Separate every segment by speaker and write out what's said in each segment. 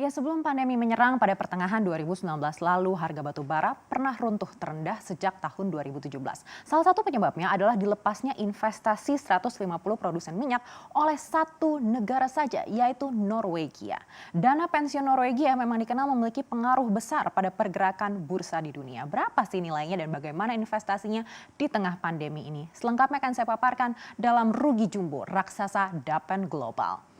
Speaker 1: Ya, sebelum pandemi menyerang pada pertengahan 2019 lalu, harga batu bara pernah runtuh terendah sejak tahun 2017. Salah satu penyebabnya adalah dilepasnya investasi 150 produsen minyak oleh satu negara saja, yaitu Norwegia. Dana pensiun Norwegia memang dikenal memiliki pengaruh besar pada pergerakan bursa di dunia. Berapa sih nilainya dan bagaimana investasinya di tengah pandemi ini? Selengkapnya akan saya paparkan dalam Rugi Jumbo, Raksasa Dapen Global.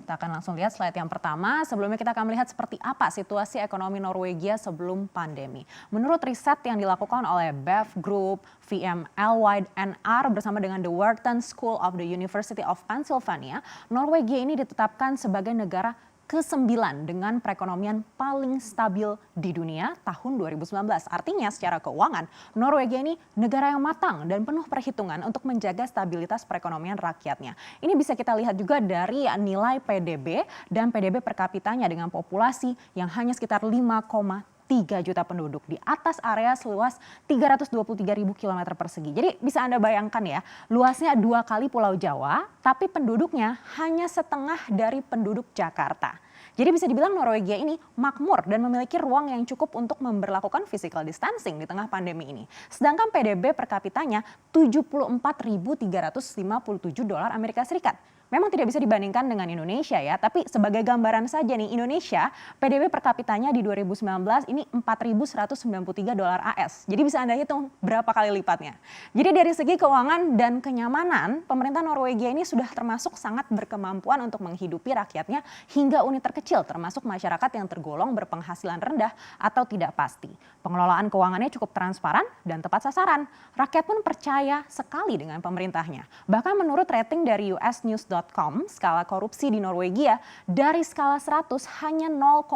Speaker 1: Kita akan langsung lihat slide yang pertama. Sebelumnya kita akan melihat seperti apa situasi ekonomi Norwegia sebelum pandemi. Menurut riset yang dilakukan oleh BEV Group, VMLY&R bersama dengan The Wharton School of the University of Pennsylvania, Norwegia ini ditetapkan sebagai negara ke-9 dengan perekonomian paling stabil di dunia tahun 2019. Artinya secara keuangan, Norwegia ini negara yang matang dan penuh perhitungan untuk menjaga stabilitas perekonomian rakyatnya. Ini bisa kita lihat juga dari nilai PDB dan PDB per kapitanya dengan populasi yang hanya sekitar 5,3 juta penduduk di atas area seluas 323.000 km persegi. Jadi bisa Anda bayangkan ya, luasnya 2 kali Pulau Jawa, tapi penduduknya hanya setengah dari penduduk Jakarta. Jadi bisa dibilang Norwegia ini makmur dan memiliki ruang yang cukup untuk memberlakukan physical distancing di tengah pandemi ini. Sedangkan PDB per kapitanya 74.357 dolar Amerika Serikat. Memang tidak bisa dibandingkan dengan Indonesia ya, tapi sebagai gambaran saja nih, Indonesia PDB per kapitanya di 2019 ini 4.193 dolar AS. Jadi bisa Anda hitung berapa kali lipatnya. Jadi dari segi keuangan dan kenyamanan, pemerintah Norwegia ini sudah termasuk sangat berkemampuan untuk menghidupi rakyatnya hingga unit terkecil, termasuk masyarakat yang tergolong berpenghasilan rendah atau tidak pasti. Pengelolaan keuangannya cukup transparan dan tepat sasaran. Rakyat pun percaya sekali dengan pemerintahnya. Bahkan menurut rating dari usnews.com, skala korupsi di Norwegia dari skala 100 hanya 0,1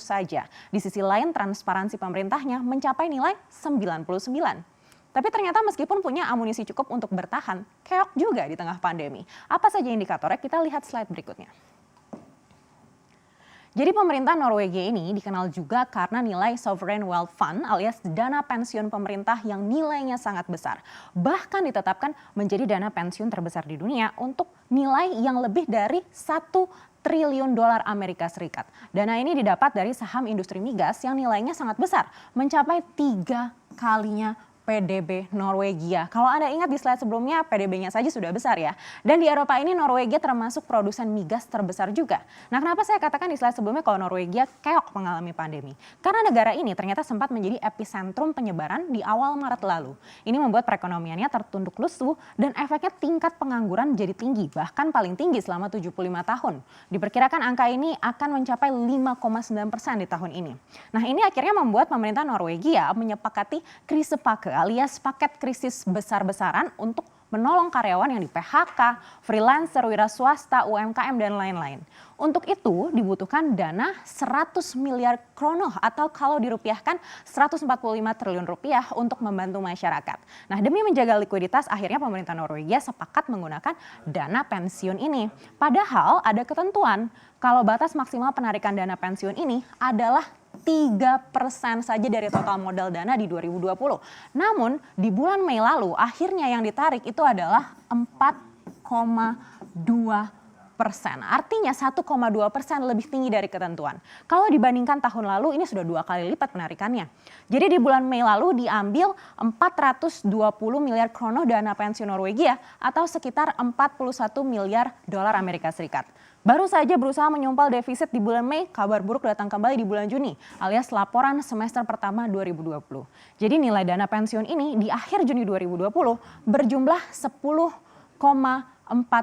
Speaker 1: saja. Di sisi lain, transparansi pemerintahnya mencapai nilai 99. Tapi ternyata meskipun punya amunisi cukup untuk bertahan, keok juga di tengah pandemi. Apa saja indikatornya? Kita lihat slide berikutnya. Jadi pemerintah Norwegia ini dikenal juga karena nilai Sovereign Wealth Fund alias dana pensiun pemerintah yang nilainya sangat besar. Bahkan ditetapkan menjadi dana pensiun terbesar di dunia untuk nilai yang lebih dari 1 triliun dolar Amerika Serikat. Dana ini didapat dari saham industri migas yang nilainya sangat besar, mencapai 3 kalinya PDB Norwegia. Kalau Anda ingat di slide sebelumnya, PDB-nya saja sudah besar ya. Dan di Eropa ini Norwegia termasuk produsen migas terbesar juga. Nah, kenapa saya katakan di slide sebelumnya kalau Norwegia keok mengalami pandemi? Karena negara ini ternyata sempat menjadi epicentrum penyebaran di awal Maret lalu. Ini membuat perekonomiannya tertunduk lesu dan efeknya tingkat pengangguran jadi tinggi, bahkan paling tinggi selama 75 tahun. Diperkirakan angka ini akan mencapai 5,9% di tahun ini. Nah, ini akhirnya membuat pemerintah Norwegia menyepakati krisis alias paket krisis besar-besaran untuk menolong karyawan yang di PHK, freelancer, wira swasta, UMKM, dan lain-lain. Untuk itu dibutuhkan dana 100 miliar kroner atau kalau dirupiahkan 145 triliun rupiah untuk membantu masyarakat. Nah, demi menjaga likuiditas, akhirnya pemerintah Norwegia sepakat menggunakan dana pensiun ini. Padahal ada ketentuan kalau batas maksimal penarikan dana pensiun ini adalah 3% saja dari total modal dana di 2020. Namun di bulan Mei lalu akhirnya yang ditarik itu adalah 4,2%. Artinya 1,2% lebih tinggi dari ketentuan. Kalau dibandingkan tahun lalu ini sudah 2 kali lipat penarikannya. Jadi di bulan Mei lalu diambil 420 miliar kroner dana pensiun Norwegia atau sekitar 41 miliar dolar Amerika Serikat. Baru saja berusaha menyumpal defisit di bulan Mei, kabar buruk datang kembali di bulan Juni alias laporan semester pertama 2020. Jadi nilai dana pensiun ini di akhir Juni 2020 berjumlah 10,4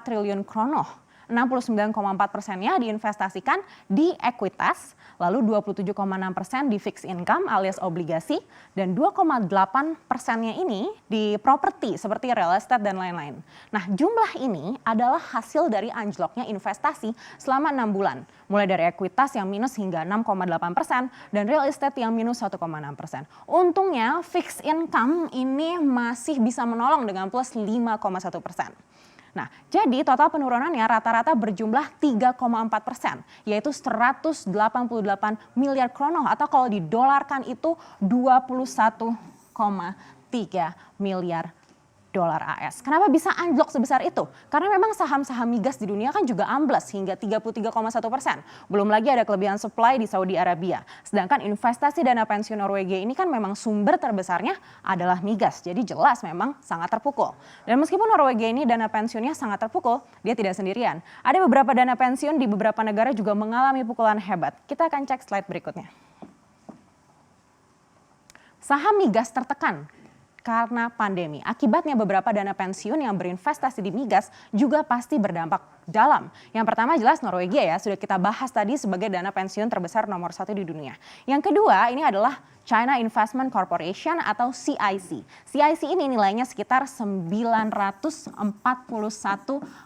Speaker 1: triliun kroner. 69,4%-nya diinvestasikan di ekuitas, lalu 27,6% di fixed income alias obligasi, dan 2,8%-nya ini di properti seperti real estate dan lain-lain. Nah, jumlah ini adalah hasil dari anjloknya investasi selama 6 bulan. Mulai dari ekuitas yang minus hingga 6,8% dan real estate yang minus 1,6%. Untungnya fixed income ini masih bisa menolong dengan plus 5,1%. Nah, jadi total penurunannya rata-rata berjumlah 3,4%, yaitu 188 miliar kroner atau kalau didolarkan itu 21,3 miliar dolar AS. Kenapa bisa anjlok sebesar itu? Karena memang saham-saham migas di dunia kan juga ambles hingga 33,1%. Belum lagi ada kelebihan supply di Saudi Arabia. Sedangkan investasi dana pensiun Norwegia ini kan memang sumber terbesarnya adalah migas. Jadi jelas memang sangat terpukul. Dan meskipun Norwegia ini dana pensiunnya sangat terpukul, dia tidak sendirian. Ada beberapa dana pensiun di beberapa negara juga mengalami pukulan hebat. Kita akan cek slide berikutnya. Saham migas tertekan karena pandemi. Akibatnya beberapa dana pensiun yang berinvestasi di migas juga pasti berdampak dalam. Yang pertama jelas Norwegia ya, sudah kita bahas tadi sebagai dana pensiun terbesar nomor 1 di dunia. Yang kedua ini adalah China Investment Corporation atau CIC. CIC ini nilainya sekitar 941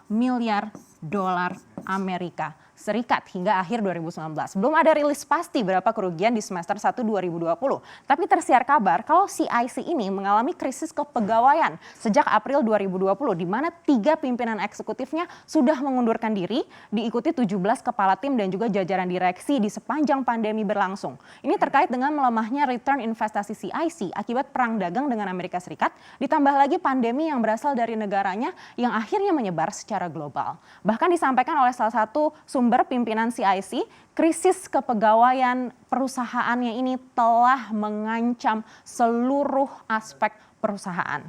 Speaker 1: miliar dolar Amerika Serikat hingga akhir 2019. Belum ada rilis pasti berapa kerugian di semester 1 2020. Tapi tersiar kabar kalau CIC ini mengalami krisis kepegawaian sejak April 2020 di mana 3 pimpinan eksekutifnya sudah mengundurkan diri, diikuti 17 kepala tim dan juga jajaran direksi di sepanjang pandemi berlangsung. Ini terkait dengan melemahnya return investasi CIC akibat perang dagang dengan Amerika Serikat, ditambah lagi pandemi yang berasal dari negaranya yang akhirnya menyebar secara global. Bahkan disampaikan oleh salah satu sumber pimpinan CIC, krisis kepegawaian perusahaannya ini telah mengancam seluruh aspek perusahaan.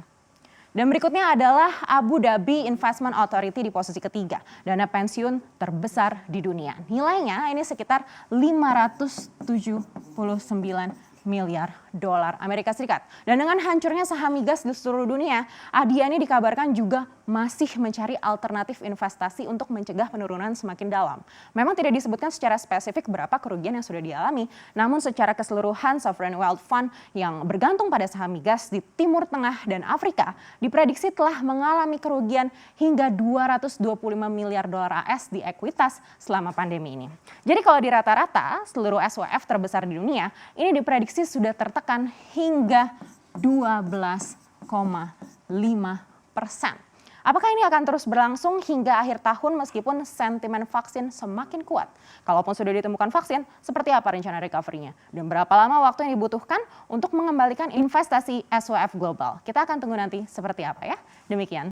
Speaker 1: Dan berikutnya adalah Abu Dhabi Investment Authority di posisi ketiga, dana pensiun terbesar di dunia. Nilainya ini sekitar 579 miliar dolar Amerika Serikat. Dan dengan hancurnya saham migas di seluruh dunia, Adiani dikabarkan juga masih mencari alternatif investasi untuk mencegah penurunan semakin dalam. Memang tidak disebutkan secara spesifik berapa kerugian yang sudah dialami, namun secara keseluruhan Sovereign Wealth Fund yang bergantung pada saham migas di Timur Tengah dan Afrika diprediksi telah mengalami kerugian hingga 225 miliar dolar AS di ekuitas selama pandemi ini. Jadi kalau di rata-rata seluruh SWF terbesar di dunia ini diprediksi sudah tertekan hingga 12,5%. Apakah ini akan terus berlangsung hingga akhir tahun meskipun sentimen vaksin semakin kuat? Kalaupun sudah ditemukan vaksin, seperti apa rencana recovery-nya? Dan berapa lama waktu yang dibutuhkan untuk mengembalikan investasi SWF global? Kita akan tunggu nanti seperti apa ya. Demikian.